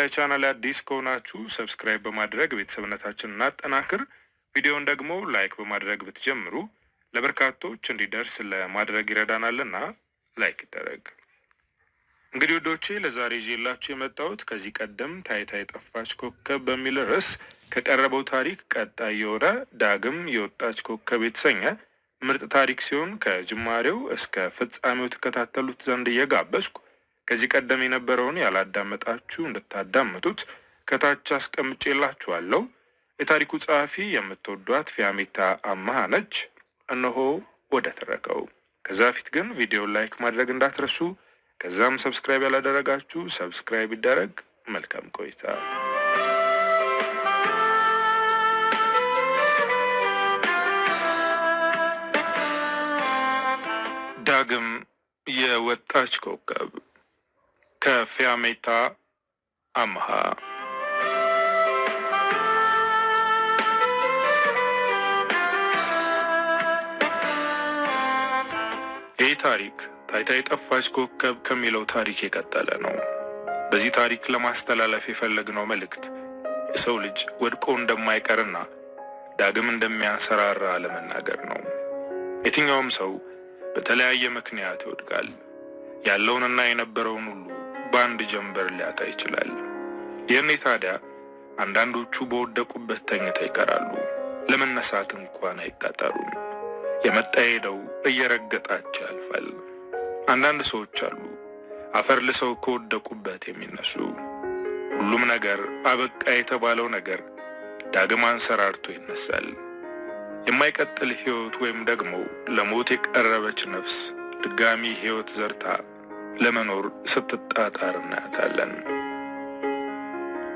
ለቻናል አዲስ ከሆናችሁ ሰብስክራይብ በማድረግ ቤተሰብነታችንን እናጠናክር። ቪዲዮውን ደግሞ ላይክ በማድረግ ብትጀምሩ ለበርካቶች እንዲደርስ ለማድረግ ይረዳናልና ላይክ ይደረግ። እንግዲህ ወዶቼ ለዛሬ ይዤላችሁ የመጣሁት ከዚህ ቀደም ታይታ የጠፋች ኮከብ በሚል ርዕስ ከቀረበው ታሪክ ቀጣይ የሆነ ዳግም የወጣች ኮከብ የተሰኘ ምርጥ ታሪክ ሲሆን ከጅማሬው እስከ ፍጻሜው ተከታተሉት ዘንድ እየጋበዝኩ ከዚህ ቀደም የነበረውን ያላዳመጣችሁ እንድታዳምጡት ከታች አስቀምጬላችኋለሁ። የታሪኩ ጸሐፊ የምትወዷት ፊያሜታ አማሃ ነች። እነሆ ወደ ትረካው። ከዛ ፊት ግን ቪዲዮ ላይክ ማድረግ እንዳትረሱ። ከዛም ሰብስክራይብ ያላደረጋችሁ ሰብስክራይብ ይደረግ። መልካም ቆይታ። ዳግም የወጣች ኮከብ ከፊያሜታ አማሃ። ይህ ታሪክ ታይታ የጠፋች ኮከብ ከሚለው ታሪክ የቀጠለ ነው። በዚህ ታሪክ ለማስተላለፍ የፈለግነው መልእክት የሰው ልጅ ወድቆ እንደማይቀርና ዳግም እንደሚያንሰራራ ለመናገር ነው። የትኛውም ሰው በተለያየ ምክንያት ይወድቃል። ያለውንና የነበረውን ሁሉ በአንድ ጀንበር ሊያጣ ይችላል። ይህኔ ታዲያ አንዳንዶቹ በወደቁበት ተኝተው ይቀራሉ። ለመነሳት እንኳን አይጣጣሩም። የመጣ ሄደው እየረገጣቸው ያልፋል። አንዳንድ ሰዎች አሉ አፈር ልሰው ከወደቁበት የሚነሱ። ሁሉም ነገር አበቃ የተባለው ነገር ዳግም አንሰራርቶ ይነሳል። የማይቀጥል ሕይወት ወይም ደግሞ ለሞት የቀረበች ነፍስ ድጋሚ ሕይወት ዘርታ ለመኖር ስትጣጣር እናያታለን።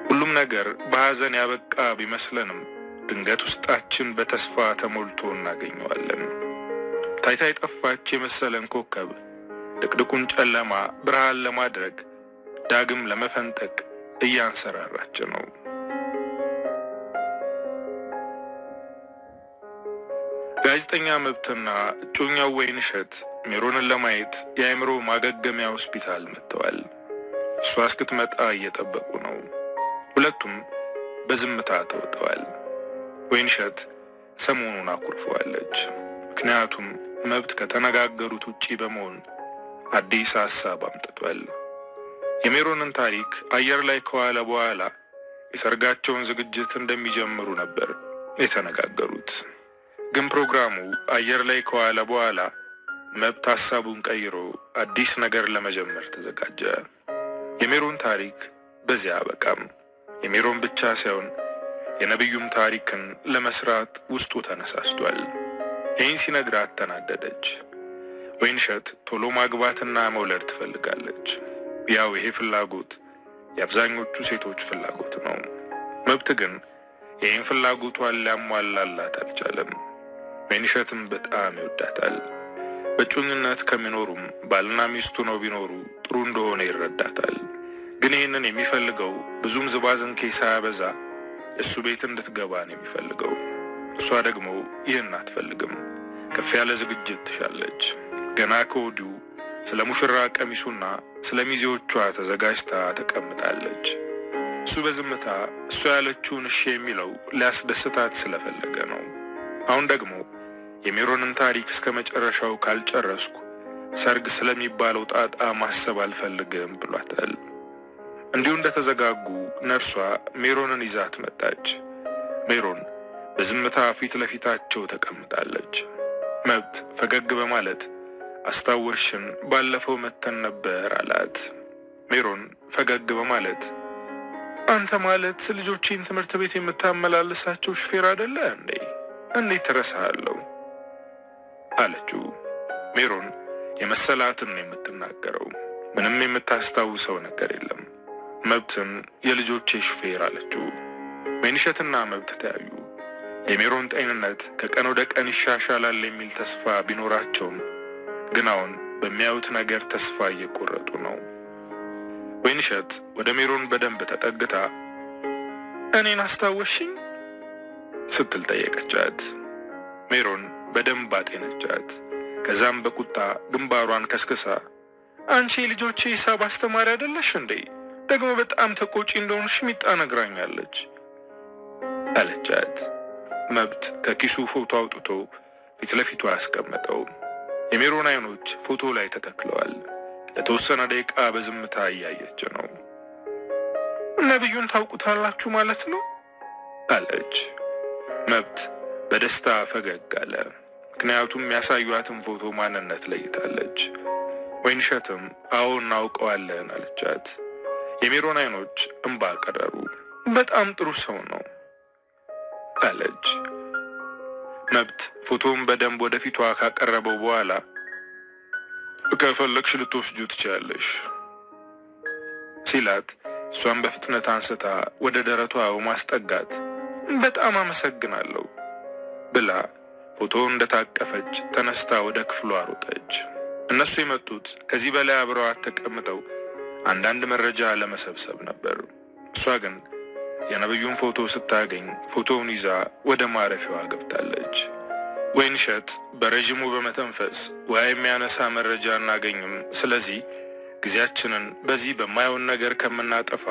ሁሉም ነገር በሐዘን ያበቃ ቢመስለንም ድንገት ውስጣችን በተስፋ ተሞልቶ እናገኘዋለን። ታይታ የጠፋች የመሰለን ኮከብ ድቅድቁን ጨለማ ብርሃን ለማድረግ ዳግም ለመፈንጠቅ እያንሰራራች ነው። ጋዜጠኛ መብትና እጮኛው ወይንሸት ሜሮንን ለማየት የአእምሮ ማገገሚያ ሆስፒታል መጥተዋል። እሷ እስክትመጣ እየጠበቁ ነው። ሁለቱም በዝምታ ተውጠዋል። ወይንሸት ሰሞኑን አኩርፈዋለች። ምክንያቱም መብት ከተነጋገሩት ውጪ በመሆን አዲስ ሐሳብ አምጥቷል። የሜሮንን ታሪክ አየር ላይ ከዋለ በኋላ የሰርጋቸውን ዝግጅት እንደሚጀምሩ ነበር የተነጋገሩት። ግን ፕሮግራሙ አየር ላይ ከዋለ በኋላ መብት ሐሳቡን ቀይሮ አዲስ ነገር ለመጀመር ተዘጋጀ። የሜሮን ታሪክ በዚያ አበቃም። የሜሮን ብቻ ሳይሆን የነብዩም ታሪክን ለመስራት ውስጡ ተነሳስቷል። ይህን ሲነግራት ተናደደች። ወይንሸት ቶሎ ማግባትና መውለድ ትፈልጋለች። ያው ይሄ ፍላጎት የአብዛኞቹ ሴቶች ፍላጎት ነው። መብት ግን ይህን ፍላጎቷን ሊያሟላላት አልቻለም። ወይንሸትም በጣም ይወዳታል። በእጮኝነት ከሚኖሩም ባልና ሚስቱ ነው ቢኖሩ ጥሩ እንደሆነ ይረዳታል። ግን ይህንን የሚፈልገው ብዙም ዝባዝንኬ ሳያበዛ እሱ ቤት እንድትገባ ነው የሚፈልገው። እሷ ደግሞ ይህን አትፈልግም። ከፍ ያለ ዝግጅት ትሻለች። ገና ከወዲሁ ስለ ሙሽራ ቀሚሱና ስለ ሚዜዎቿ ተዘጋጅታ ተቀምጣለች። እሱ በዝምታ እሷ ያለችውን እሺ የሚለው ሊያስደስታት ስለፈለገ ነው። አሁን ደግሞ የሜሮንን ታሪክ እስከ መጨረሻው ካልጨረስኩ ሰርግ ስለሚባለው ጣጣ ማሰብ አልፈልግም ብሏታል። እንዲሁ እንደተዘጋጉ ነርሷ ሜሮንን ይዛት መጣች። ሜሮን በዝምታ ፊት ለፊታቸው ተቀምጣለች። መብት ፈገግ በማለት አስታወሽን፣ ባለፈው መተን ነበር አላት። ሜሮን ፈገግ በማለት አንተ ማለት ልጆቼን ትምህርት ቤት የምታመላልሳቸው ሹፌር አይደለ እንዴ? እንዴት ተረሳሃለሁ አለችው። ሜሮን የመሰላትን ነው የምትናገረው። ምንም የምታስታውሰው ነገር የለም። መብትን የልጆቼ ሹፌር አለችው። ወይንሸትና መብት ተያዩ። የሜሮን ጤንነት ከቀን ወደ ቀን ይሻሻላል የሚል ተስፋ ቢኖራቸውም ግን አሁን በሚያዩት ነገር ተስፋ እየቆረጡ ነው። ወይንሸት ወደ ሜሮን በደንብ ተጠግታ እኔን አስታወሽኝ ስትል ጠየቀቻት። ሜሮን በደንብ አጤነቻት። ከዛም በቁጣ ግንባሯን ከስክሳ አንቺ ልጆቼ ሂሳብ አስተማሪ አይደለሽ እንዴ? ደግሞ በጣም ተቆጪ እንደሆንሽ ሚጣ ነግራኛለች አለቻት። መብት ከኪሱ ፎቶ አውጥቶ ፊት ለፊቱ አስቀመጠው። የሜሮን አይኖች ፎቶ ላይ ተተክለዋል። ለተወሰነ ደቂቃ በዝምታ እያየች ነው። ነብዩን ታውቁታላችሁ ማለት ነው አለች። መብት በደስታ ፈገግ አለ። ምክንያቱም ያሳዩአትን ፎቶ ማንነት ለይታለች። ወይንሸትም አዎ እናውቀዋለን አለቻት። የሜሮን አይኖች እንባ ቀረሩ። በጣም ጥሩ ሰው ነው አለች። መብት ፎቶውን በደንብ ወደፊቷ ካቀረበው በኋላ ከፈለግሽ ልትወስጁ ትችያለሽ ሲላት፣ እሷን በፍጥነት አንስታ ወደ ደረቷ በማስጠጋት በጣም አመሰግናለሁ ብላ ፎቶውን እንደታቀፈች ተነስታ ወደ ክፍሏ ሮጠች። እነሱ የመጡት ከዚህ በላይ አብረዋት ተቀምጠው አንዳንድ መረጃ ለመሰብሰብ ነበር። እሷ ግን የነብዩን ፎቶ ስታገኝ ፎቶውን ይዛ ወደ ማረፊያዋ ገብታለች። ወይንሸት በረዥሙ በመተንፈስ ውሃ የሚያነሳ መረጃ እናገኝም፣ ስለዚህ ጊዜያችንን በዚህ በማይሆን ነገር ከምናጠፋ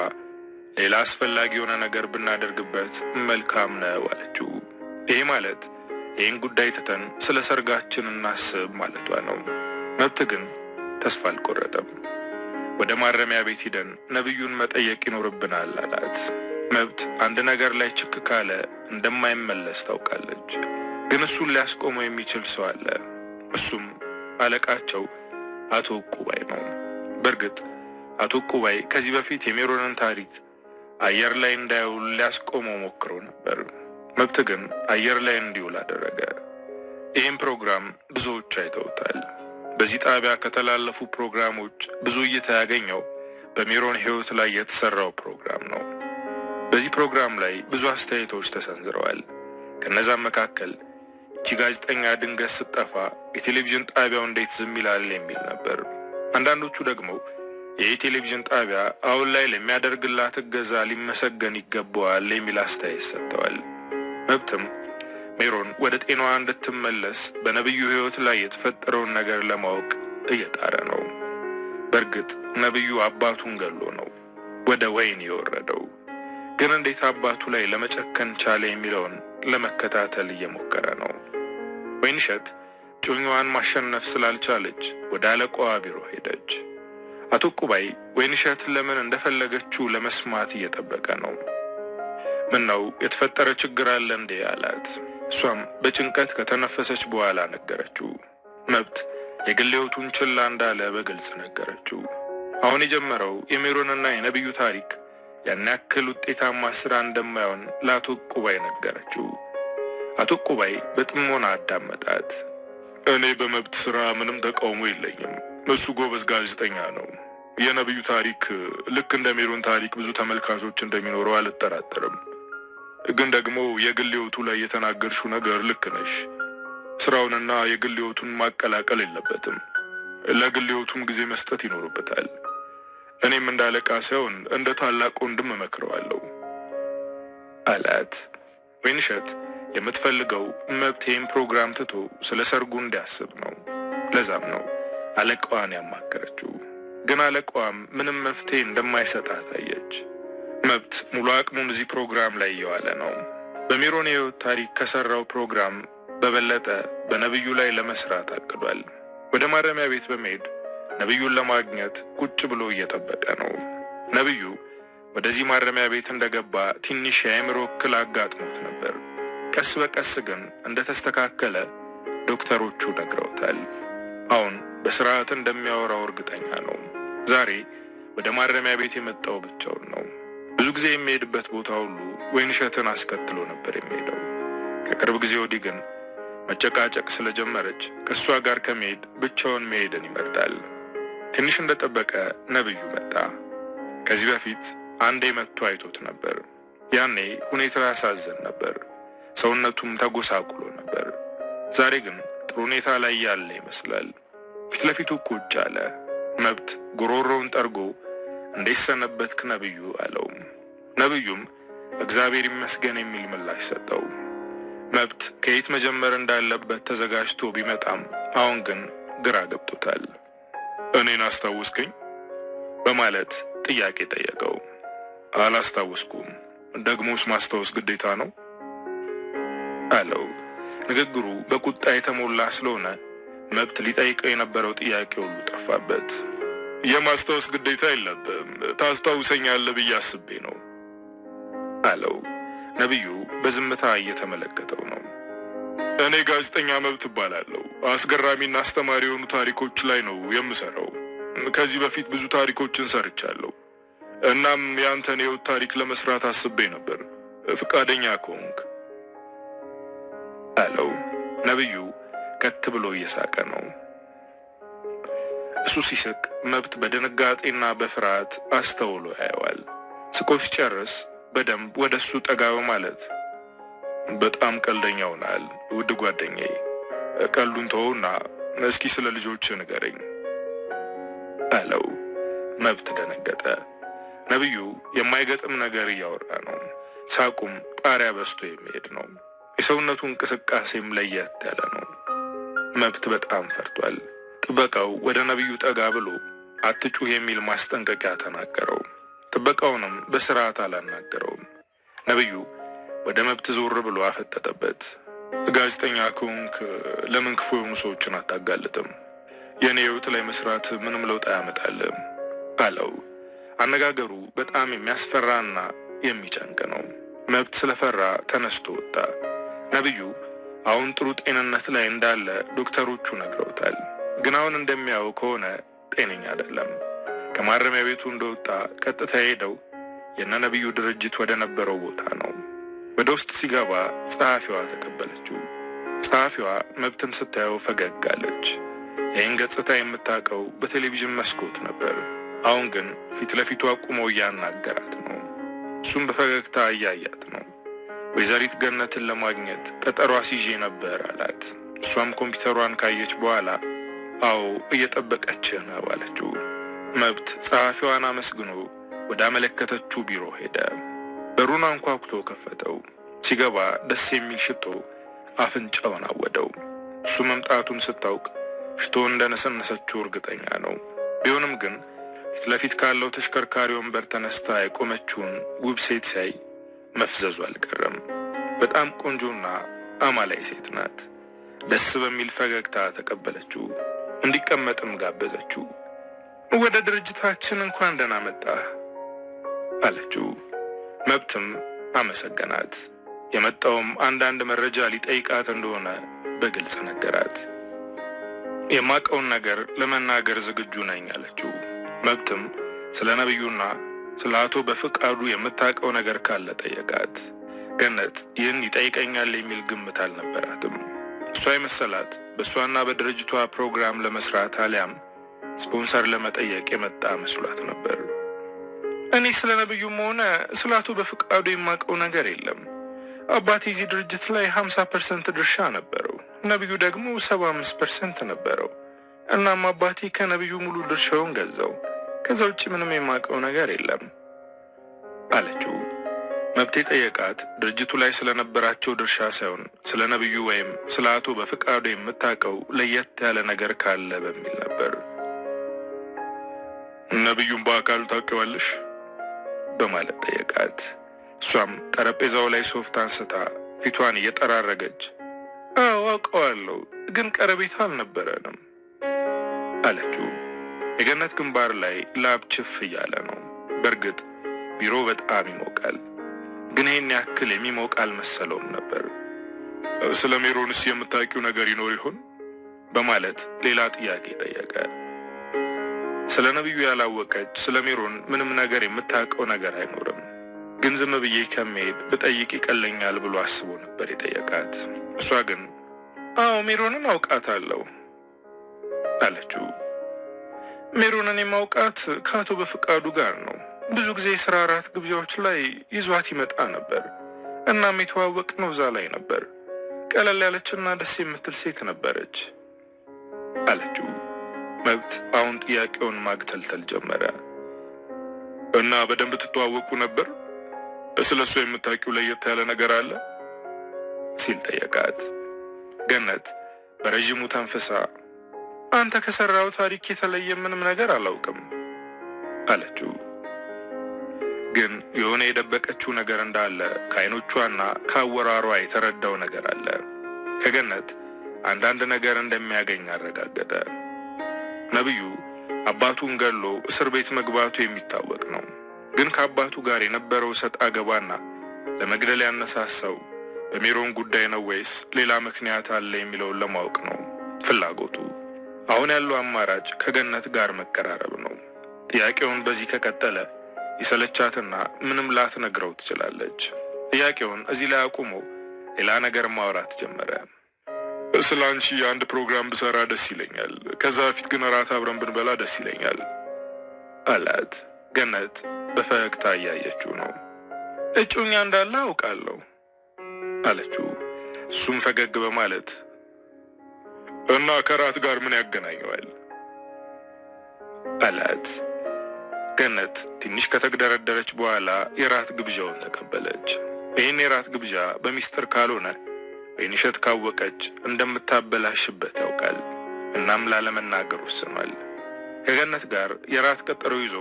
ሌላ አስፈላጊ የሆነ ነገር ብናደርግበት መልካም ነው አለችው። ይሄ ማለት ይህን ጉዳይ ትተን ስለ ሰርጋችን እናስብ ማለቷ ነው። መብት ግን ተስፋ አልቆረጠም። ወደ ማረሚያ ቤት ሂደን ነብዩን መጠየቅ ይኖርብናል አላት። መብት አንድ ነገር ላይ ችክ ካለ እንደማይመለስ ታውቃለች። ግን እሱን ሊያስቆመው የሚችል ሰው አለ። እሱም አለቃቸው አቶ ዕቁባይ ነው። በእርግጥ አቶ ዕቁባይ ከዚህ በፊት የሜሮንን ታሪክ አየር ላይ እንዳይውል ሊያስቆመው ሞክሮ ነበር። መብት ግን አየር ላይ እንዲውል አደረገ። ይህም ፕሮግራም ብዙዎች አይተውታል። በዚህ ጣቢያ ከተላለፉ ፕሮግራሞች ብዙ እይታ ያገኘው በሜሮን ሕይወት ላይ የተሰራው ፕሮግራም ነው። በዚህ ፕሮግራም ላይ ብዙ አስተያየቶች ተሰንዝረዋል። ከነዛም መካከል እቺ ጋዜጠኛ ድንገት ስትጠፋ የቴሌቪዥን ጣቢያው እንዴት ዝም ይላል የሚል ነበር። አንዳንዶቹ ደግሞ ይህ ቴሌቪዥን ጣቢያ አሁን ላይ ለሚያደርግላት እገዛ ሊመሰገን ይገባዋል የሚል አስተያየት ሰጥተዋል። መብትም ሜሮን ወደ ጤናዋ እንድትመለስ በነብዩ ሕይወት ላይ የተፈጠረውን ነገር ለማወቅ እየጣረ ነው። በእርግጥ ነብዩ አባቱን ገሎ ነው ወደ ወህኒ የወረደው። ግን እንዴት አባቱ ላይ ለመጨከን ቻለ የሚለውን ለመከታተል እየሞከረ ነው። ወይንሸት ጩኛዋን ማሸነፍ ስላልቻለች ወደ አለቃዋ ቢሮ ሄደች። አቶ ዕቁባይ ወይንሸት ለምን እንደፈለገችው ለመስማት እየጠበቀ ነው። ምን ነው የተፈጠረ ችግር አለ እንዴ አላት። እሷም በጭንቀት ከተነፈሰች በኋላ ነገረችው። መብት የግል ሕይወቱን ችላ እንዳለ በግልጽ ነገረችው። አሁን የጀመረው የሜሮንና የነብዩ ታሪክ ያን ያክል ውጤታማ ስራ እንደማይሆን ለአቶ ዕቁባይ ነገረችው። አቶ ዕቁባይ በጥሞና አዳመጣት። እኔ በመብት ስራ ምንም ተቃውሞ የለኝም። እሱ ጎበዝ ጋዜጠኛ ነው። የነብዩ ታሪክ ልክ እንደ ሜሮን ታሪክ ብዙ ተመልካቾች እንደሚኖረው አልጠራጠርም። ግን ደግሞ የግል ሕይወቱ ላይ የተናገርሽው ነገር ልክ ነሽ። ስራውንና የግል ሕይወቱን ማቀላቀል የለበትም። ለግል ሕይወቱም ጊዜ መስጠት ይኖርበታል። እኔም እንዳለቃ ሳይሆን እንደ ታላቅ ወንድም እመክረዋለሁ አላት። ወይንሸት የምትፈልገው መብት ይህን ፕሮግራም ትቶ ስለ ሰርጉ እንዲያስብ ነው። ለዛም ነው አለቃዋን ያማከረችው። ግን አለቃዋም ምንም መፍትሄ እንደማይሰጣት አየች። መብት ሙሉ አቅሙን እዚህ ፕሮግራም ላይ እየዋለ ነው። በሜሮን የሕይወት ታሪክ ከሰራው ፕሮግራም በበለጠ በነብዩ ላይ ለመስራት አቅዷል። ወደ ማረሚያ ቤት በመሄድ ነብዩን ለማግኘት ቁጭ ብሎ እየጠበቀ ነው። ነብዩ ወደዚህ ማረሚያ ቤት እንደገባ ትንሽ የአእምሮ እክል አጋጥሞት ነበር። ቀስ በቀስ ግን እንደተስተካከለ ዶክተሮቹ ነግረውታል። አሁን በስርዓት እንደሚያወራው እርግጠኛ ነው። ዛሬ ወደ ማረሚያ ቤት የመጣው ብቻውን ነው። ብዙ ጊዜ የሚሄድበት ቦታ ሁሉ ወይንሸትን አስከትሎ ነበር የሚሄደው። ከቅርብ ጊዜ ወዲህ ግን መጨቃጨቅ ስለጀመረች ከእሷ ጋር ከመሄድ ብቻውን መሄድን ይመርጣል። ትንሽ እንደጠበቀ ነብዩ መጣ። ከዚህ በፊት አንዴ መጥቶ አይቶት ነበር። ያኔ ሁኔታው ያሳዝን ነበር። ሰውነቱም ተጎሳቁሎ ነበር። ዛሬ ግን ጥሩ ሁኔታ ላይ ያለ ይመስላል። ፊት ለፊቱ ቁጭ አለ። መብት ጉሮሮውን ጠርጎ እንዴት ሰነበትክ ነብዩ አለው። ነብዩም እግዚአብሔር ይመስገን የሚል ምላሽ ሰጠው። መብት ከየት መጀመር እንዳለበት ተዘጋጅቶ ቢመጣም አሁን ግን ግራ ገብቶታል። እኔን አስታውስከኝ በማለት ጥያቄ ጠየቀው። አላስታወስኩም። ደግሞስ ማስታወስ ግዴታ ነው አለው። ንግግሩ በቁጣ የተሞላ ስለሆነ መብት ሊጠይቀው የነበረው ጥያቄ ሁሉ ጠፋበት። የማስታወስ ግዴታ የለብም፣ ታስታውሰኛለህ ብዬ አስቤ ነው አለው። ነብዩ በዝምታ እየተመለከተው ነው። እኔ ጋዜጠኛ መብት እባላለሁ። አስገራሚና አስተማሪ የሆኑ ታሪኮች ላይ ነው የምሰራው። ከዚህ በፊት ብዙ ታሪኮችን ሰርቻለሁ። እናም ያንተን የህይወት ታሪክ ለመስራት አስቤ ነበር፣ ፍቃደኛ ከሆንክ አለው። ነብዩ ከት ብሎ እየሳቀ ነው። እሱ ሲስቅ መብት በድንጋጤና በፍርሃት አስተውሎ ያየዋል። ስቆ ሲጨርስ በደንብ ወደሱ ጠጋ በማለት በጣም ቀልደኛ ሆናል ውድ ጓደኛዬ፣ ቀልዱን ተወውና እስኪ ስለ ልጆች ንገረኝ አለው። መብት ደነገጠ። ነብዩ የማይገጥም ነገር እያወራ ነው። ሳቁም ጣሪያ በስቶ የሚሄድ ነው። የሰውነቱ እንቅስቃሴም ለየት ያለ ነው። መብት በጣም ፈርቷል። ጥበቃው ወደ ነብዩ ጠጋ ብሎ አትጩህ የሚል ማስጠንቀቂያ ተናገረው። ጥበቃውንም በስርዓት አላናገረውም። ነብዩ ወደ መብት ዞር ብሎ አፈጠጠበት። ጋዜጠኛ ከሆንክ ለምን ክፉ የሆኑ ሰዎችን አታጋልጥም? የኔ ህይወት ላይ መስራት ምንም ለውጥ አያመጣልም አለው። አነጋገሩ በጣም የሚያስፈራና የሚጨንቅ ነው። መብት ስለፈራ ተነስቶ ወጣ። ነብዩ አሁን ጥሩ ጤንነት ላይ እንዳለ ዶክተሮቹ ነግረውታል። ግን አሁን እንደሚያው ከሆነ ጤነኛ አይደለም። ከማረሚያ ቤቱ እንደወጣ ቀጥታ ሄደው የነ ነብዩ ድርጅት ወደ ነበረው ቦታ ነው። ወደ ውስጥ ሲገባ ጸሐፊዋ ተቀበለችው። ጸሐፊዋ መብትን ስታየው ፈገግ አለች። ይህን ገጽታ የምታውቀው በቴሌቪዥን መስኮት ነበር። አሁን ግን ፊት ለፊቱ አቁሞ እያናገራት ነው። እሱም በፈገግታ እያያት ነው። ወይዘሪት ገነትን ለማግኘት ቀጠሮ አስይዤ ነበር አላት። እሷም ኮምፒውተሯን ካየች በኋላ አዎ እየጠበቀችህ ነው አለችው። መብት ጸሐፊዋን አመስግኖ ወደ አመለከተችው ቢሮ ሄደ። በሩን አንኳኩቶ ከፈተው። ሲገባ ደስ የሚል ሽቶ አፍንጫውን አወደው። እሱ መምጣቱን ስታውቅ ሽቶ እንደነሰነሰችው እርግጠኛ ነው። ቢሆንም ግን ፊት ለፊት ካለው ተሽከርካሪ ወንበር ተነስታ የቆመችውን ውብ ሴት ሲያይ መፍዘዙ አልቀረም። በጣም ቆንጆና አማላይ ሴት ናት። ደስ በሚል ፈገግታ ተቀበለችው። እንዲቀመጥም ጋበዘችው። ወደ ድርጅታችን እንኳን ደህና መጣህ አለችው። መብትም አመሰገናት። የመጣውም አንዳንድ መረጃ ሊጠይቃት እንደሆነ በግልጽ ነገራት። የማውቀውን ነገር ለመናገር ዝግጁ ነኝ አለችው። መብትም ስለ ነብዩና ስለ አቶ በፍቃዱ የምታውቀው ነገር ካለ ጠየቃት። ገነት ይህን ይጠይቀኛል የሚል ግምት አልነበራትም። እሷ የመሰላት በእሷና በድርጅቷ ፕሮግራም ለመስራት አሊያም ስፖንሰር ለመጠየቅ የመጣ መስሏት ነበር። እኔ ስለ ነብዩም ሆነ ስለ አቶ በፍቃዱ የማውቀው ነገር የለም። አባቴ እዚህ ድርጅት ላይ 50% ድርሻ ነበረው፣ ነብዩ ደግሞ 75% ነበረው። እናም አባቴ ከነብዩ ሙሉ ድርሻውን ገዛው። ከዛ ውጭ ምንም የማውቀው ነገር የለም አለችው። መብት ጠየቃት ድርጅቱ ላይ ስለነበራቸው ድርሻ ሳይሆን ስለ ነብዩ ወይም ስለ አቶ በፍቃዱ የምታውቀው ለየት ያለ ነገር ካለ በሚል ነበር። ነብዩን በአካል ታውቂዋለሽ በማለት ጠየቃት። እሷም ጠረጴዛው ላይ ሶፍት አንስታ ፊቷን እየጠራረገች አዎ አውቀዋለሁ፣ ግን ቀረቤታ አልነበረንም አለችው። የገነት ግንባር ላይ ላብ ችፍ እያለ ነው። በእርግጥ ቢሮ በጣም ይሞቃል፣ ግን ይህን ያክል የሚሞቅ አልመሰለውም ነበር። ስለ ሜሮንስ የምታውቂው ነገር ይኖር ይሆን በማለት ሌላ ጥያቄ ጠየቀ። ስለ ነብዩ ያላወቀች ስለ ሜሮን ምንም ነገር የምታውቀው ነገር አይኖርም፣ ግን ዝም ብዬ ከመሄድ ብጠይቅ ይቀለኛል ብሎ አስቦ ነበር የጠየቃት። እሷ ግን አዎ ሜሮንን አውቃታለሁ አለችው። ሜሮንን የማውቃት ከአቶ በፍቃዱ ጋር ነው። ብዙ ጊዜ የሥራ እራት ግብዣዎች ላይ ይዟት ይመጣ ነበር። እናም የተዋወቅነው እዛ ላይ ነበር። ቀለል ያለችና ደስ የምትል ሴት ነበረች አለችው። መብት አሁን ጥያቄውን ማግተልተል ጀመረ። እና በደንብ ትተዋወቁ ነበር? ስለሱ የምታውቂው ለየት ያለ ነገር አለ ሲል ጠየቃት። ገነት በረጅሙ ተንፈሳ አንተ ከሰራው ታሪክ የተለየ ምንም ነገር አላውቅም አለችው። ግን የሆነ የደበቀችው ነገር እንዳለ ከዓይኖቿና ከአወራሯ የተረዳው ነገር አለ። ከገነት አንዳንድ ነገር እንደሚያገኝ አረጋገጠ። ነብዩ አባቱን ገሎ እስር ቤት መግባቱ የሚታወቅ ነው። ግን ከአባቱ ጋር የነበረው ሰጣ ገባና ለመግደል ያነሳሳው በሜሮን ጉዳይ ነው ወይስ ሌላ ምክንያት አለ የሚለውን ለማወቅ ነው ፍላጎቱ። አሁን ያለው አማራጭ ከገነት ጋር መቀራረብ ነው። ጥያቄውን በዚህ ከቀጠለ ይሰለቻትና ምንም ላትነግረው ትችላለች። ጥያቄውን እዚህ ላይ አቁሞ ሌላ ነገር ማውራት ጀመረ። ስለ አንቺ አንድ ፕሮግራም ብሰራ ደስ ይለኛል። ከዛ በፊት ግን እራት አብረን ብንበላ ደስ ይለኛል አላት። ገነት በፈገግታ እያየችው ነው። እጩኛ እንዳለ አውቃለሁ አለችው። እሱም ፈገግ በማለት እና ከራት ጋር ምን ያገናኘዋል አላት። ገነት ትንሽ ከተግደረደረች በኋላ የራት ግብዣውን ተቀበለች። ይህን የራት ግብዣ በሚስጥር ካልሆነ ወይንሸት ካወቀች እንደምታበላሽበት ያውቃል። እናም ላለመናገር ወስኗል። ከገነት ጋር የራት ቀጠሮ ይዞ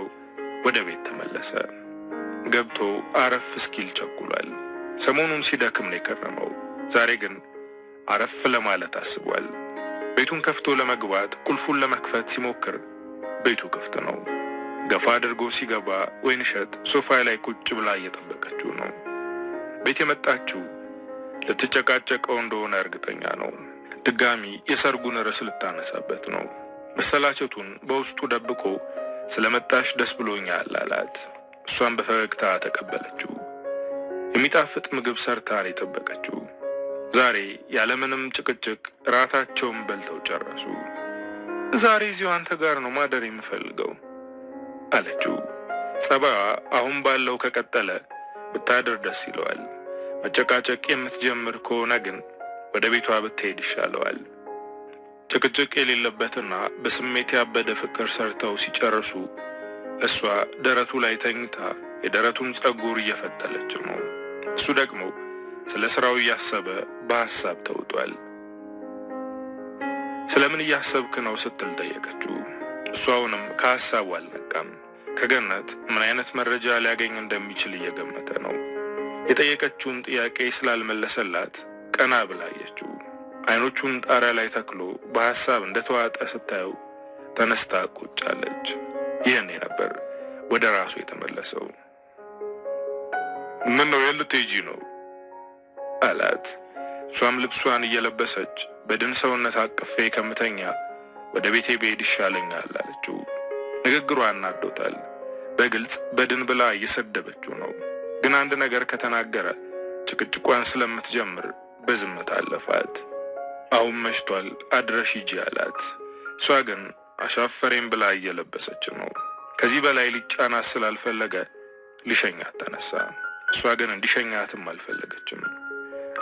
ወደ ቤት ተመለሰ። ገብቶ አረፍ እስኪል ቸኩሏል። ሰሞኑን ሲደክም ነው የከረመው። ዛሬ ግን አረፍ ለማለት አስቧል። ቤቱን ከፍቶ ለመግባት ቁልፉን ለመክፈት ሲሞክር ቤቱ ክፍት ነው። ገፋ አድርጎ ሲገባ ወይንሸት ሶፋ ላይ ቁጭ ብላ እየጠበቀችው ነው። ቤት የመጣችው ልትጨቃጨቀው እንደሆነ እርግጠኛ ነው። ድጋሚ የሰርጉን ርዕስ ልታነሳበት ነው። መሰላቸቱን በውስጡ ደብቆ ስለመጣሽ ደስ ብሎኛል አላት። እሷን በፈገግታ ተቀበለችው። የሚጣፍጥ ምግብ ሰርታን የጠበቀችው። ዛሬ ያለምንም ጭቅጭቅ ራታቸውን በልተው ጨረሱ። ዛሬ እዚሁ አንተ ጋር ነው ማደር የምፈልገው አለችው። ጸባዋ አሁን ባለው ከቀጠለ ብታድር ደስ ይለዋል። መጨቃጨቅ የምትጀምር ከሆነ ግን ወደ ቤቷ ብትሄድ ይሻለዋል። ጭቅጭቅ የሌለበትና በስሜት ያበደ ፍቅር ሰርተው ሲጨርሱ እሷ ደረቱ ላይ ተኝታ የደረቱን ጸጉር እየፈተለች ነው። እሱ ደግሞ ስለ ስራው እያሰበ በሐሳብ ተውጧል። ስለምን እያሰብክ ነው ስትል ጠየቀችው። እሱ አሁንም ከሐሳቡ አልነቃም። ከገነት ምን አይነት መረጃ ሊያገኝ እንደሚችል እየገመተ ነው። የጠየቀችውን ጥያቄ ስላልመለሰላት ቀና ብላ አየችው። አይኖቹን ጣሪያ ላይ ተክሎ በሐሳብ እንደተዋጠ ስታየው ተነስታ ቁጭ አለች። ይህኔ ነበር ወደ ራሱ የተመለሰው። ምን ነው የልትሄጂ ነው አላት። እሷም ልብሷን እየለበሰች በድን ሰውነት አቅፌ ከምተኛ ወደ ቤቴ ብሄድ ይሻለኛል አለችው። ንግግሯ አናዶታል። በግልጽ በድን ብላ እየሰደበችው ነው። ግን አንድ ነገር ከተናገረ ጭቅጭቋን ስለምትጀምር በዝምታ አለፋት። አሁን መሽቷል፣ አድረሽ ሂጂ አላት። እሷ ግን አሻፈሬን ብላ እየለበሰች ነው። ከዚህ በላይ ሊጫናት ስላልፈለገ ሊሸኛት ተነሳ። እሷ ግን እንዲሸኛትም አልፈለገችም።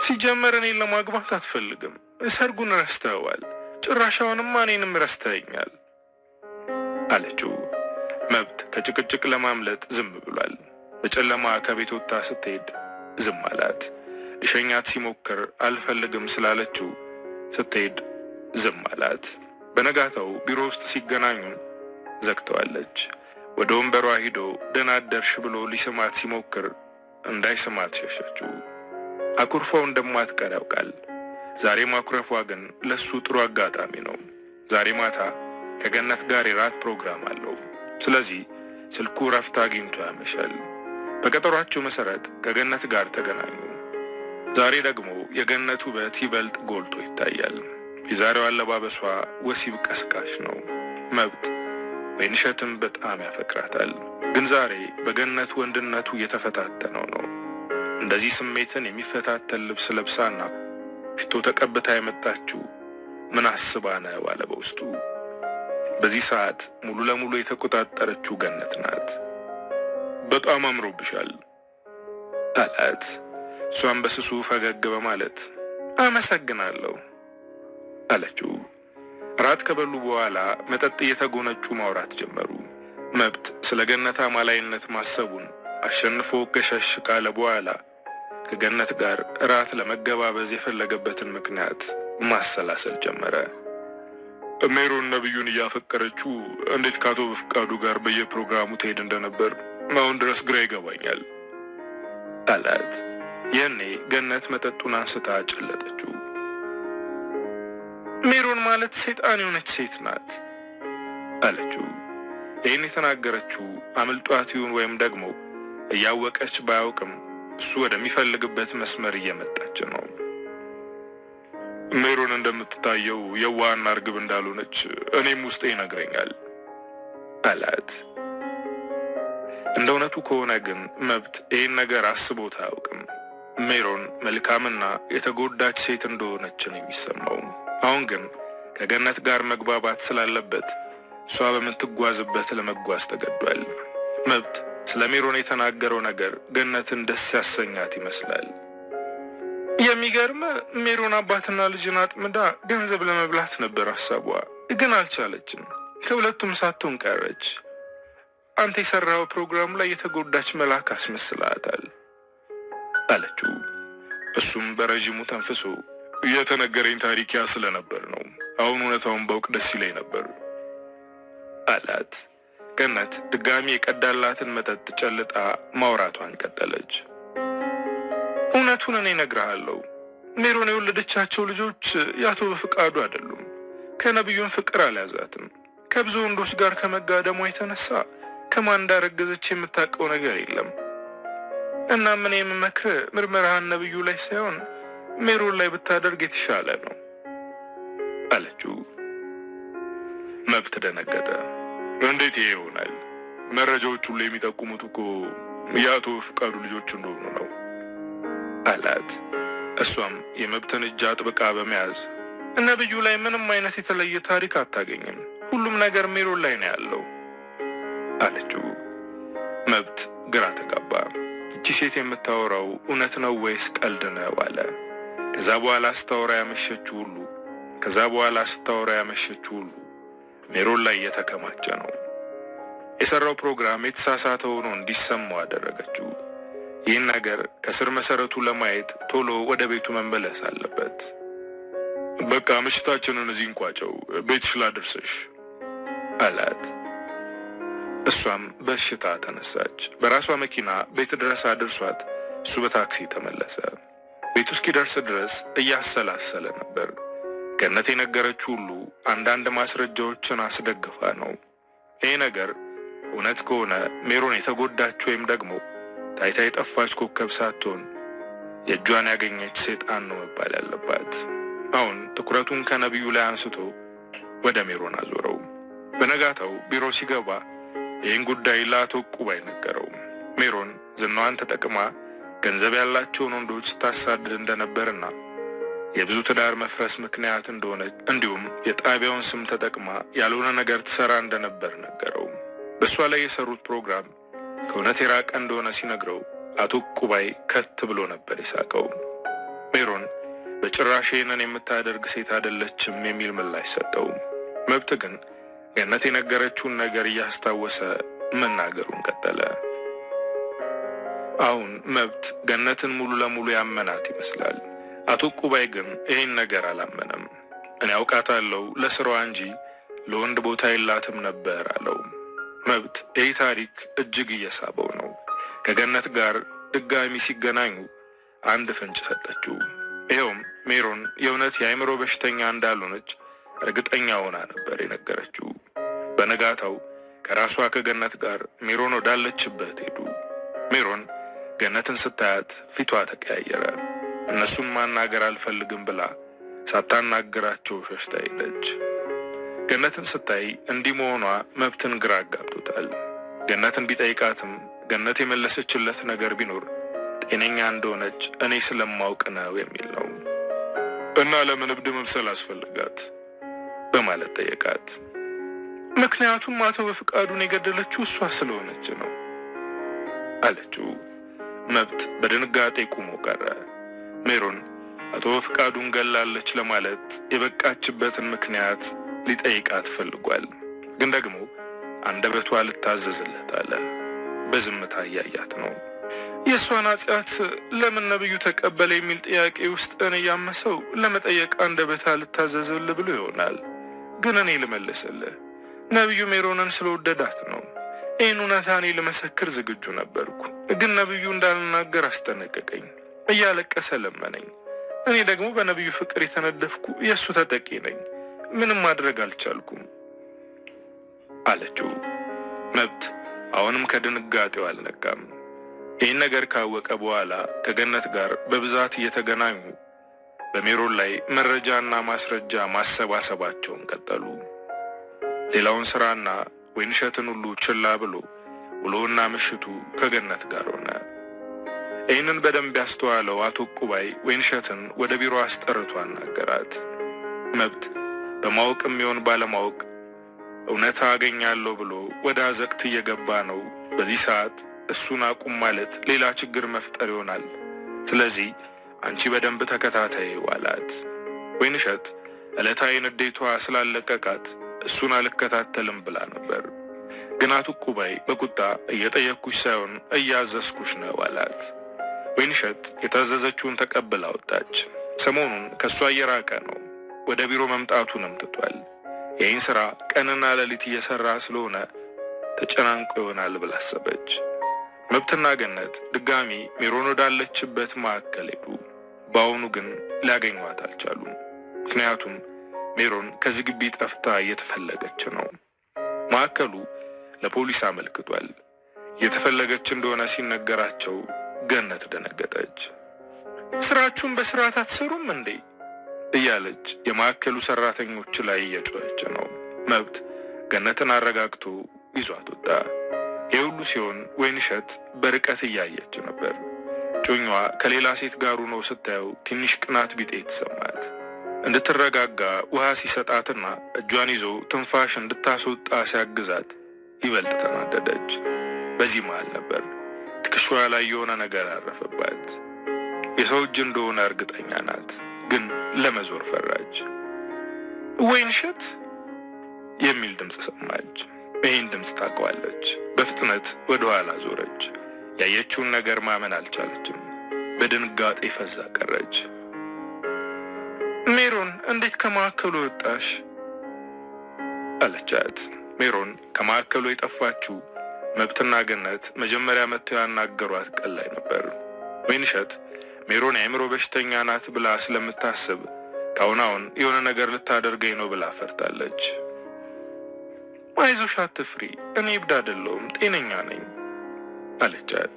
ሲጀመር እኔን ለማግባት አትፈልግም። ሰርጉን ረስተዋል። ጭራሻውንማ እኔንም ረስተኸኛል አለችው። መብት ከጭቅጭቅ ለማምለጥ ዝም ብሏል። በጨለማ ከቤት ወጥታ ስትሄድ ዝም አላት። ሊሸኛት ሲሞክር አልፈልግም ስላለችው ስትሄድ ዝም አላት። በነጋታው ቢሮ ውስጥ ሲገናኙ ዘግተዋለች። ወደ ወንበሯ ሂዶ ደህና አደርሽ ብሎ ሊስማት ሲሞክር እንዳይስማት ሸሸችው። አኩርፋው እንደማትቀር ያውቃል። ዛሬ ማኩረፏ ግን ለሱ ጥሩ አጋጣሚ ነው። ዛሬ ማታ ከገነት ጋር የራት ፕሮግራም አለው። ስለዚህ ስልኩ ረፍት አግኝቶ ያመሻል። በቀጠሯቸው መሰረት ከገነት ጋር ተገናኙ። ዛሬ ደግሞ የገነት ውበት ይበልጥ ጎልቶ ይታያል። የዛሬው አለባበሷ ወሲብ ቀስቃሽ ነው። መብት ወይንሸትም በጣም ያፈቅራታል። ግን ዛሬ በገነት ወንድነቱ እየተፈታተነው ነው። እንደዚህ ስሜትን የሚፈታተን ልብስ ለብሳና ሽቶ ተቀብታ የመጣችው ምን አስባ ነው አለ በውስጡ። በዚህ ሰዓት ሙሉ ለሙሉ የተቆጣጠረችው ገነት ናት። በጣም አምሮብሻል አላት። እሷም በስሱ ፈገግ በማለት አመሰግናለሁ አለችው። ራት ከበሉ በኋላ መጠጥ እየተጎነጩ ማውራት ጀመሩ። መብት ስለ ገነት አማላይነት ማሰቡን አሸንፎ ገሸሽ ካለ በኋላ ከገነት ጋር ራት ለመገባበዝ የፈለገበትን ምክንያት ማሰላሰል ጀመረ። ሜሮን ነብዩን እያፈቀረችው እንዴት ከአቶ በፍቃዱ ጋር በየፕሮግራሙ ትሄድ እንደነበር አሁን ድረስ ግራ ይገባኛል አላት። ያኔ ገነት መጠጡን አንስታ ጨለጠችው። ሜሮን ማለት ሰይጣን የሆነች ሴት ናት አለችው። ይህን የተናገረችው አምልጧት ይሁን ወይም ደግሞ እያወቀች ባያውቅም እሱ ወደሚፈልግበት መስመር እየመጣች ነው። ሜሮን እንደምትታየው የዋህና እርግብ እንዳልሆነች እኔም ውስጤ ይነግረኛል አላት። እንደ እውነቱ ከሆነ ግን መብት ይህን ነገር አስቦት አያውቅም። ሜሮን መልካምና የተጎዳች ሴት እንደሆነች ነው የሚሰማው። አሁን ግን ከገነት ጋር መግባባት ስላለበት እሷ በምትጓዝበት ለመጓዝ ተገዷል። መብት ስለ ሜሮን የተናገረው ነገር ገነትን ደስ ያሰኛት ይመስላል። የሚገርም ሜሮን አባትና ልጅን አጥምዳ ገንዘብ ለመብላት ነበር ሀሳቧ፣ ግን አልቻለችም። ከሁለቱም ሳትሆን ቀረች። አንተ የሰራው ፕሮግራም ላይ የተጎዳች መልአክ አስመስላታል አለችው። እሱም በረዥሙ ተንፍሶ የተነገረኝ ታሪክ ያ ስለነበር ነው። አሁን እውነታውን ባውቅ ደስ ይለኝ ነበር አላት። ገነት ድጋሚ የቀዳላትን መጠጥ ጨልጣ ማውራቷን ቀጠለች። እውነቱን እኔ እነግርሃለሁ። ሜሮን የወለደቻቸው ልጆች የአቶ በፍቃዱ አይደሉም። ከነቢዩን ፍቅር አልያዛትም። ከብዙ ወንዶች ጋር ከመጋደሟ የተነሳ ከማን እንዳረገዘች የምታውቀው ነገር የለም። እና ምን የምመክር ምርመራህን ነቢዩ ላይ ሳይሆን ሜሮን ላይ ብታደርግ የተሻለ ነው አለችው። መብት ደነገጠ። እንዴት ይሄ ይሆናል? መረጃዎች ሁሉ የሚጠቁሙት እኮ የአቶ ፍቃዱ ልጆች እንደሆኑ ነው አላት። እሷም የመብትን እጅ አጥብቃ በመያዝ ነቢዩ ላይ ምንም አይነት የተለየ ታሪክ አታገኝም፣ ሁሉም ነገር ሜሮን ላይ ነው ያለው አለችው። መብት ግራ ተጋባ። እቺ ሴት የምታወራው እውነት ነው ወይስ ቀልድ ነው አለ። ከዛ በኋላ ስታወራ ያመሸችው ሁሉ ሜሮን ላይ የተከማቸ ነው። የሰራው ፕሮግራም የተሳሳተ ሆኖ እንዲሰማው አደረገችው። ይህን ነገር ከስር መሰረቱ ለማየት ቶሎ ወደ ቤቱ መመለስ አለበት። በቃ ምሽታችንን እዚህ እንቋጨው፣ ቤትሽ ላድርስሽ አላት። እሷም በሽታ ተነሳች። በራሷ መኪና ቤት ድረስ አድርሷት እሱ በታክሲ ተመለሰ። ቤቱ እስኪደርስ ድረስ እያሰላሰለ ነበር። ገነት የነገረችው ሁሉ አንዳንድ ማስረጃዎችን አስደግፋ ነው። ይህ ነገር እውነት ከሆነ ሜሮን የተጎዳች ወይም ደግሞ ታይታ የጠፋች ኮከብ ሳትሆን የእጇን ያገኘች ሰይጣን ነው መባል ያለባት። አሁን ትኩረቱን ከነቢዩ ላይ አንስቶ ወደ ሜሮን አዞረው። በነጋታው ቢሮ ሲገባ ይህን ጉዳይ ለአቶ ቁባይ ነገረው። ሜሮን ዝናዋን ተጠቅማ ገንዘብ ያላቸውን ወንዶች ስታሳድድ እንደነበርና የብዙ ትዳር መፍረስ ምክንያት እንደሆነ እንዲሁም የጣቢያውን ስም ተጠቅማ ያልሆነ ነገር ትሰራ እንደነበር ነገረው። በእሷ ላይ የሰሩት ፕሮግራም ከእውነት የራቀ እንደሆነ ሲነግረው አቶ ቁባይ ከት ብሎ ነበር የሳቀው። ሜሮን በጭራሽ ይህንን የምታደርግ ሴት አይደለችም የሚል ምላሽ ሰጠው። መብት ግን ገነት የነገረችውን ነገር እያስታወሰ መናገሩን ቀጠለ። አሁን መብት ገነትን ሙሉ ለሙሉ ያመናት ይመስላል። አቶ ቁባይ ግን ይህን ነገር አላመነም። እኔ አውቃታለሁ ለስራዋ እንጂ ለወንድ ቦታ የላትም ነበር አለው። መብት ይህ ታሪክ እጅግ እየሳበው ነው። ከገነት ጋር ድጋሚ ሲገናኙ አንድ ፍንጭ ሰጠችው። ይኸውም ሜሮን የእውነት የአእምሮ በሽተኛ እንዳልሆነች እርግጠኛ ሆና ነበር የነገረችው። በነጋታው ከራሷ ከገነት ጋር ሜሮን ወዳለችበት ሄዱ። ሜሮን ገነትን ስታያት ፊቷ ተቀያየረ። እነሱን ማናገር አልፈልግም ብላ ሳታናገራቸው ሸሽታ ሄደች። ገነትን ስታይ እንዲህ መሆኗ መብትን ግራ አጋብቶታል። ገነትን ቢጠይቃትም ገነት የመለሰችለት ነገር ቢኖር ጤነኛ እንደሆነች እኔ ስለማውቅ ነው የሚል ነው። እና ለምን እብድ መምሰል አስፈልጋት በማለት ጠየቃት። ምክንያቱም አቶ በፍቃዱን የገደለችው እሷ ስለሆነች ነው አለችው። መብት በድንጋጤ ቁሞ ቀረ። ሜሮን አቶ በፍቃዱን ገላለች ለማለት የበቃችበትን ምክንያት ሊጠይቃት ፈልጓል። ግን ደግሞ አንደበቷ ልታዘዝለት አለ። በዝምታ እያያት ነው። የእሷን ኃጢአት ለምን ነብዩ ተቀበለ የሚል ጥያቄ ውስጥ እኔ ያመሰው ለመጠየቅ አንደበታ ልታዘዝልህ ብሎ ይሆናል። ግን እኔ ልመልስልህ፣ ነብዩ ሜሮንን ስለወደዳት ነው። ይህን እውነታ እኔ ልመሰክር ዝግጁ ነበርኩ። ግን ነብዩ እንዳልናገር አስጠነቀቀኝ። እያለቀሰ ለመነኝ። እኔ ደግሞ በነብዩ ፍቅር የተነደፍኩ የእሱ ተጠቂ ነኝ። ምንም ማድረግ አልቻልኩም አለችው። መብት አሁንም ከድንጋጤው አልነቃም። ይህን ነገር ካወቀ በኋላ ከገነት ጋር በብዛት እየተገናኙ በሜሮን ላይ መረጃና ማስረጃ ማሰባሰባቸውን ቀጠሉ። ሌላውን ስራና ወይንሸትን ሁሉ ችላ ብሎ ውሎና ምሽቱ ከገነት ጋር ሆነ። ይህንን በደንብ ያስተዋለው አቶ ቁባይ ወይንሸትን ወደ ቢሮ አስጠርቶ አናገራት። መብት በማወቅም ይሁን ባለማወቅ እውነታ አገኛለሁ ብሎ ወደ አዘቅት እየገባ ነው። በዚህ ሰዓት እሱን አቁም ማለት ሌላ ችግር መፍጠር ይሆናል። ስለዚህ አንቺ በደንብ ተከታታይ አላት። ወይንሸት ዕለታዊ ንዴቷ ስላለቀቃት እሱን አልከታተልም ብላ ነበር። ግን አቶ ቁባይ በቁጣ እየጠየቅኩሽ ሳይሆን እያዘዝኩሽ ነው አላት። ወይንሸት የታዘዘችውን ተቀብላ ወጣች። ሰሞኑን ከእሷ እየራቀ ነው። ወደ ቢሮ መምጣቱንም ትቷል። ይህን ስራ ቀንና ሌሊት እየሰራ ስለሆነ ተጨናንቆ ይሆናል ብላ አሰበች። መብትና ገነት ድጋሚ ሜሮን ወዳለችበት ማዕከል ሄዱ። በአሁኑ ግን ሊያገኟት አልቻሉም። ምክንያቱም ሜሮን ከዚህ ግቢ ጠፍታ እየተፈለገች ነው። ማዕከሉ ለፖሊስ አመልክቷል። እየተፈለገች እንደሆነ ሲነገራቸው ገነት ደነገጠች። ስራችሁን በስርዓት አትሰሩም እንዴ እያለች የማዕከሉ ሰራተኞች ላይ እየጮኸች ነው። መብት ገነትን አረጋግቶ ይዟት ወጣ። የሁሉ ሲሆን ወይንሸት በርቀት እያየች ነበር። ጮኛዋ ከሌላ ሴት ጋር ነው ስታየው ትንሽ ቅናት ቢጤ ተሰማት። እንድትረጋጋ ውሃ ሲሰጣትና እጇን ይዞ ትንፋሽ እንድታስወጣ ሲያግዛት ይበልጥ ተናደደች። በዚህ መሃል ነበር ትከሻዋ ላይ የሆነ ነገር አረፈባት። የሰው እጅ እንደሆነ እርግጠኛ ናት፣ ግን ለመዞር ፈራች። ወይንሸት የሚል ድምፅ ሰማች። ይህን ድምፅ ታውቀዋለች። በፍጥነት ወደ ኋላ ዞረች። ያየችውን ነገር ማመን አልቻለችም። በድንጋጤ ፈዛ ቀረች። ሜሮን እንዴት ከማዕከሉ ወጣሽ? አለቻት። ሜሮን ከማዕከሉ የጠፋችው መብትና ገነት መጀመሪያ መጥተው ያናገሯት ቀን ላይ ነበር። ወይንሸት ሜሮን የአእምሮ በሽተኛ ናት ብላ ስለምታስብ ካሁን የሆነ ነገር ልታደርገኝ ነው ብላ ፈርታለች። አይዞሽ አትፍሪ፣ እኔ እብድ አይደለሁም፣ ጤነኛ ነኝ አለቻት።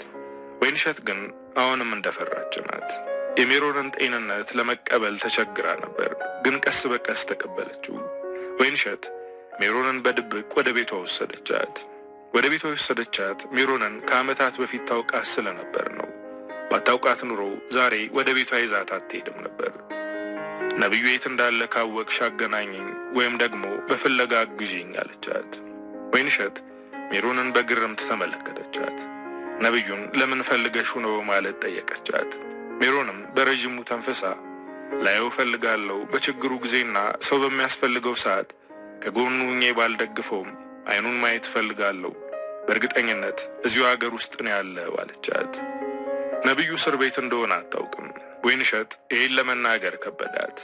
ወይንሸት ግን አሁንም እንደፈራች ናት። የሜሮንን ጤንነት ለመቀበል ተቸግራ ነበር፣ ግን ቀስ በቀስ ተቀበለችው። ወይንሸት ሜሮንን በድብቅ ወደ ቤቷ ወሰደቻት። ወደ ቤቷ ወሰደቻት ሜሮንን ከዓመታት በፊት ታውቃት ስለነበር ነው። ባታውቃት ኑሮ ዛሬ ወደ ቤቷ ይዛት አትሄድም ነበር። ነብዩ የት እንዳለ ካወቅሽ አገናኘኝ ወይም ደግሞ በፍለጋ አግዢኝ አለቻት። ወይንሸት ሜሮንን በግርምት ተመለከተቻት። ነብዩን ለምን ፈልገሽው ነው ማለት ጠየቀቻት። ሜሮንም በረጅሙ ተንፈሳ ላየው ፈልጋለሁ፣ በችግሩ ጊዜና ሰው በሚያስፈልገው ሰዓት ከጎኑ ሆኜ ባልደግፈውም አይኑን ማየት ፈልጋለሁ፣ በእርግጠኝነት እዚሁ ሀገር ውስጥ ነው ያለው አለቻት። ነብዩ እስር ቤት እንደሆነ አታውቅም። ወይንሸት ይህን ለመናገር ከበዳት፣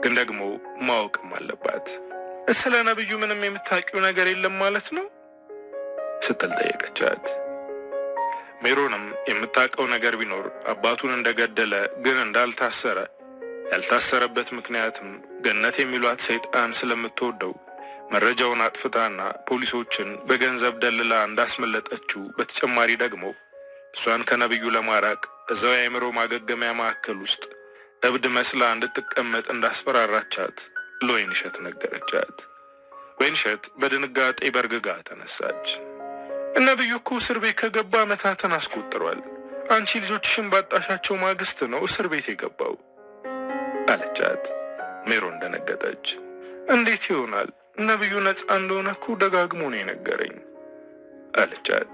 ግን ደግሞ ማወቅም አለባት። ስለ ነብዩ ምንም የምታውቂው ነገር የለም ማለት ነው ስትል ጠየቀቻት። ሜሮንም የምታውቀው ነገር ቢኖር አባቱን እንደገደለ ግን እንዳልታሰረ፣ ያልታሰረበት ምክንያትም ገነት የሚሏት ሰይጣን ስለምትወደው መረጃውን አጥፍታና ፖሊሶችን በገንዘብ ደልላ እንዳስመለጠችው፣ በተጨማሪ ደግሞ እሷን ከነብዩ ለማራቅ እዛው የአእምሮ ማገገሚያ ማዕከል ውስጥ እብድ መስላ እንድትቀመጥ እንዳስፈራራቻት ለወይንሸት ነገረቻት። ወይንሸት በድንጋጤ በርግጋ ተነሳች። ነብዩ እኮ እስር ቤት ከገባ ዓመታትን አስቆጥሯል። አንቺ ልጆችሽን ባጣሻቸው ማግስት ነው እስር ቤት የገባው አለቻት። ሜሮን ደነገጠች። እንዴት ይሆናል? ነብዩ ነፃ እንደሆነ እኮ ደጋግሞ ነው የነገረኝ አለቻት።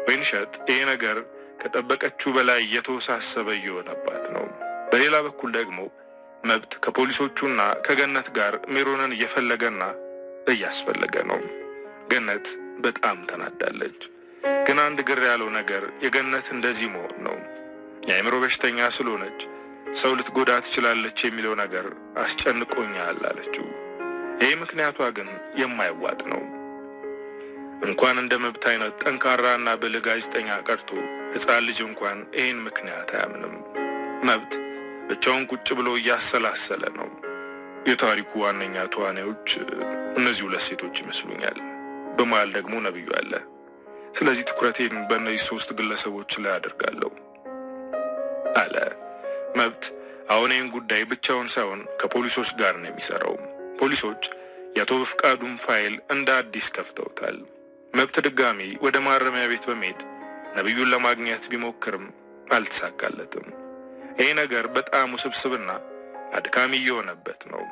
ወይንሸት ይሄ ነገር ከጠበቀችው በላይ እየተወሳሰበ እየሆነባት ነው። በሌላ በኩል ደግሞ መብት ከፖሊሶቹና ከገነት ጋር ሜሮንን እየፈለገና እያስፈለገ ነው። ገነት በጣም ተናዳለች። ግን አንድ ግር ያለው ነገር የገነት እንደዚህ መሆን ነው። የአእምሮ በሽተኛ ስለሆነች ሰው ልትጎዳ ትችላለች የሚለው ነገር አስጨንቆኛል አለችው። ይህ ምክንያቷ ግን የማይዋጥ ነው። እንኳን እንደ መብት አይነት ጠንካራና ብልህ ጋዜጠኛ ቀርቶ ሕፃን ልጅ እንኳን ይህን ምክንያት አያምንም። መብት ብቻውን ቁጭ ብሎ እያሰላሰለ ነው። የታሪኩ ዋነኛ ተዋናዮች እነዚህ ሁለት ሴቶች ይመስሉኛል። በመሃል ደግሞ ነብዩ አለ። ስለዚህ ትኩረቴን በእነዚህ ሶስት ግለሰቦች ላይ አደርጋለሁ አለ። መብት አሁን ይህን ጉዳይ ብቻውን ሳይሆን ከፖሊሶች ጋር ነው የሚሰራው። ፖሊሶች የአቶ በፍቃዱን ፋይል እንደ አዲስ ከፍተውታል። መብት ድጋሚ ወደ ማረሚያ ቤት በመሄድ ነብዩን ለማግኘት ቢሞክርም አልተሳካለትም። ይህ ነገር በጣም ውስብስብና አድካሚ የሆነበት ነው።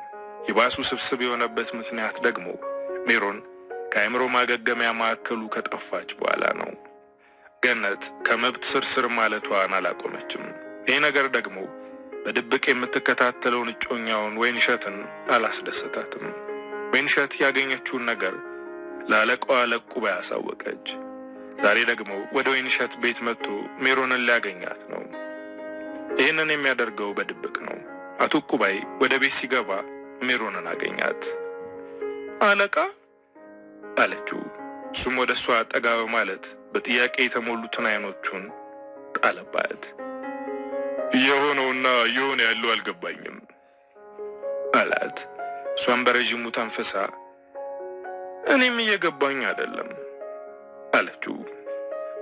የባሱ ስብስብ የሆነበት ምክንያት ደግሞ ሜሮን ከአእምሮ ማገገሚያ ማዕከሉ ከጠፋች በኋላ ነው። ገነት ከመብት ስርስር ማለቷን አላቆመችም። ይህ ነገር ደግሞ በድብቅ የምትከታተለውን እጮኛውን ወይንሸትን አላስደሰታትም። ወይንሸት ያገኘችውን ነገር ለአለቃዋ ለዕቁባይ አሳወቀች። ዛሬ ደግሞ ወደ ወይንሸት ቤት መጥቶ ሜሮንን ሊያገኛት ነው። ይህንን የሚያደርገው በድብቅ ነው። አቶ ዕቁባይ ወደ ቤት ሲገባ ሜሮንን አገኛት። አለቃ አለችው። እሱም ወደ እሷ ጠጋ በማለት በጥያቄ የተሞሉትን አይኖቹን ጣለባት። የሆነውና የሆነ ያለው አልገባኝም አላት። እሷም በረዥሙ ተንፈሳ እኔም እየገባኝ አይደለም አለችው።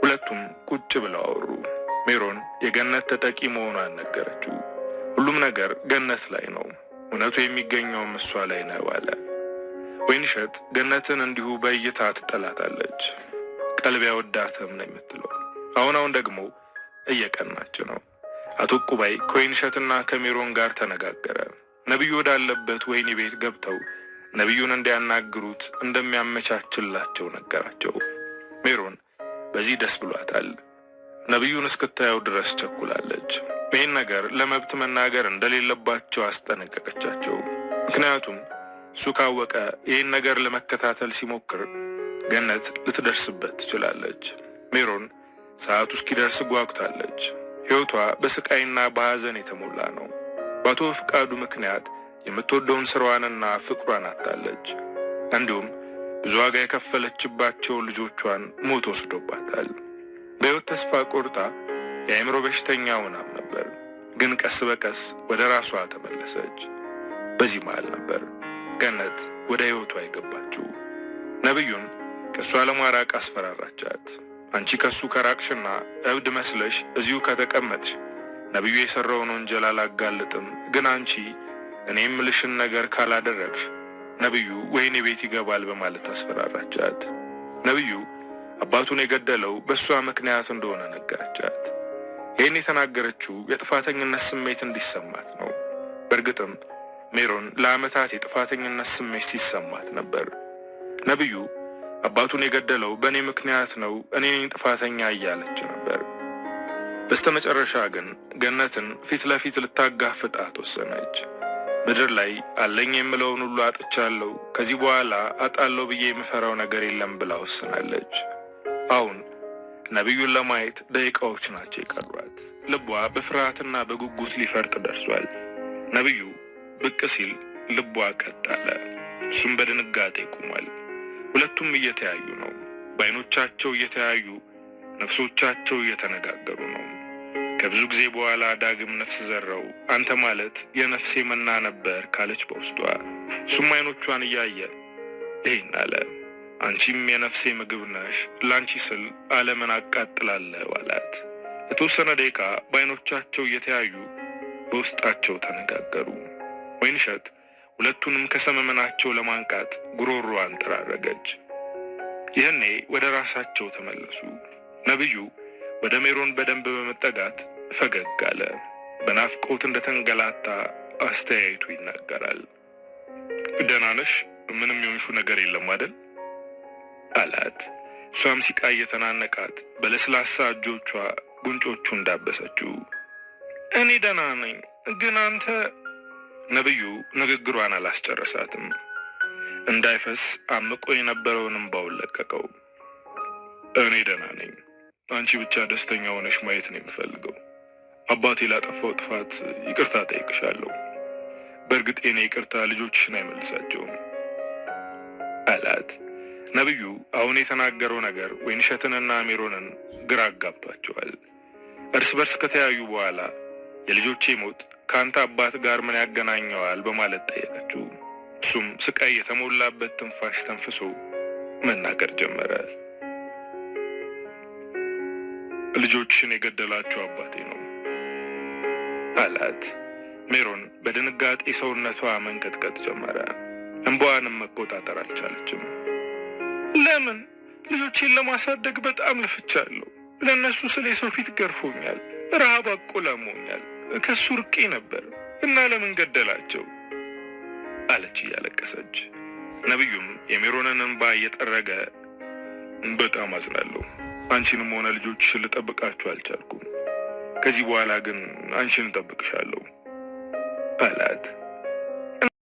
ሁለቱም ቁጭ ብለው አወሩ። ሜሮን የገነት ተጠቂ መሆኗን ነገረችው። ሁሉም ነገር ገነት ላይ ነው፣ እውነቱ የሚገኘውም እሷ ላይ ነው አለ። ወይንሸት ገነትን እንዲሁ በእይታ ትጠላታለች። ቀልብ ያወዳትም ነው የምትለው። አሁን ደግሞ እየቀናች ነው። አቶ ዕቁባይ ከወይንሸትና ከሜሮን ጋር ተነጋገረ። ነብዩ ወዳለበት ወህኒ ቤት ገብተው ነብዩን እንዲያናግሩት እንደሚያመቻችላቸው ነገራቸው። ሜሮን በዚህ ደስ ብሏታል። ነብዩን እስክታየው ድረስ ቸኩላለች። ይህን ነገር ለመብት መናገር እንደሌለባቸው አስጠነቀቀቻቸው። ምክንያቱም እሱ ካወቀ ይህን ነገር ለመከታተል ሲሞክር ገነት ልትደርስበት ትችላለች። ሜሮን ሰዓቱ እስኪደርስ ጓጉታለች። ሕይወቷ በስቃይና በሐዘን የተሞላ ነው። በአቶ በፍቃዱ ምክንያት የምትወደውን ስራዋንና ፍቅሯን አጣለች። እንዲሁም ብዙ ዋጋ የከፈለችባቸው ልጆቿን ሞት ወስዶባታል። በሕይወት ተስፋ ቆርጣ የአእምሮ በሽተኛ ሆናም ነበር። ግን ቀስ በቀስ ወደ ራሷ ተመለሰች። በዚህ መሃል ነበር ገነት ወደ ሕይወቷ የገባችው። ነብዩን ከእሷ ለማራቅ አስፈራራቻት። አንቺ ከሱ ከራቅሽና እብድ መስለሽ እዚሁ ከተቀመጥሽ ነብዩ የሰራውን ወንጀል አላጋልጥም፣ ግን አንቺ እኔ የምልሽን ነገር ካላደረግሽ ነብዩ ወህኒ ቤት ይገባል በማለት አስፈራራቻት። ነብዩ አባቱን የገደለው በእሷ ምክንያት እንደሆነ ነገረቻት። ይህን የተናገረችው የጥፋተኝነት ስሜት እንዲሰማት ነው። በእርግጥም ሜሮን ለዓመታት የጥፋተኝነት ስሜት ሲሰማት ነበር። ነብዩ አባቱን የገደለው በእኔ ምክንያት ነው፣ እኔ ነኝ ጥፋተኛ እያለች ነበር። በስተመጨረሻ ግን ገነትን ፊት ለፊት ልታጋፍጣት ወሰነች። ምድር ላይ አለኝ የምለውን ሁሉ አጥቻለሁ፣ ከዚህ በኋላ አጣለሁ ብዬ የምፈራው ነገር የለም ብላ ወስናለች። አሁን ነብዩን ለማየት ደቂቃዎች ናቸው የቀሯት። ልቧ በፍርሃትና በጉጉት ሊፈርጥ ደርሷል። ነብዩ ብቅ ሲል ልቧ ቀጥ አለ። እሱም በድንጋጤ ቆሟል። ሁለቱም እየተያዩ ነው። በዓይኖቻቸው እየተያዩ ነፍሶቻቸው እየተነጋገሩ ነው። ከብዙ ጊዜ በኋላ ዳግም ነፍስ ዘራው። አንተ ማለት የነፍሴ መና ነበር ካለች በውስጧ እሱም ዓይኖቿን እያየ ይህን አለ። አንቺም የነፍሴ ምግብ ነሽ፣ ላንቺ ስል ዓለምን አቃጥላለሁ አላት። የተወሰነ ደቂቃ በዓይኖቻቸው እየተያዩ በውስጣቸው ተነጋገሩ። ወይንሸት ሁለቱንም ከሰመመናቸው ለማንቃት ጉሮሮዋን ጠራረገች። ይህኔ ወደ ራሳቸው ተመለሱ። ነብዩ ወደ ሜሮን በደንብ በመጠጋት ፈገግ አለ። በናፍቆት እንደተንገላታ አስተያየቱ ይናገራል። ደህና ነሽ? ምንም የሆንሹ ነገር የለም አይደል አላት። እሷም ሲቃ እየተናነቃት በለስላሳ እጆቿ ጉንጮቹ እንዳበሰችው እኔ ደህና ነኝ፣ ግን አንተ። ነብዩ ንግግሯን አላስጨረሳትም። እንዳይፈስ አምቆ የነበረውን እንባውን ለቀቀው። እኔ ደህና ነኝ፣ አንቺ ብቻ ደስተኛ ሆነሽ ማየት ነው የምፈልገው። አባቴ ላጠፋው ጥፋት ይቅርታ ጠይቅሻለሁ። በእርግጥ የኔ ይቅርታ ልጆችሽን አይመልሳቸውም አላት። ነብዩ አሁን የተናገረው ነገር ወይንሸትንና ሜሮንን ግራ አጋብቷቸዋል። እርስ በርስ ከተያዩ በኋላ የልጆቼ ሞት ከአንተ አባት ጋር ምን ያገናኘዋል በማለት ጠየቀችው። እሱም ስቃይ የተሞላበት ትንፋሽ ተንፍሶ መናገር ጀመረ። ልጆችን የገደላቸው አባቴ ነው አላት። ሜሮን በድንጋጤ ሰውነቷ መንቀጥቀጥ ጀመረ። እንባዋንም መቆጣጠር አልቻለችም። ለምን? ልጆቼን ለማሳደግ በጣም ለፍቻለሁ። ለእነሱ ስለ የሰው ፊት ገርፎኛል፣ ረሃብ አቆላሞኛል፣ ከሱ ርቄ ነበር እና ለምን ገደላቸው አለች እያለቀሰች። ነብዩም የሜሮንን እንባ እየጠረገ በጣም አዝናለሁ፣ አንቺንም ሆነ ልጆችሽን ልጠብቃችሁ አልቻልኩም። ከዚህ በኋላ ግን አንቺን እጠብቅሻለሁ አላት።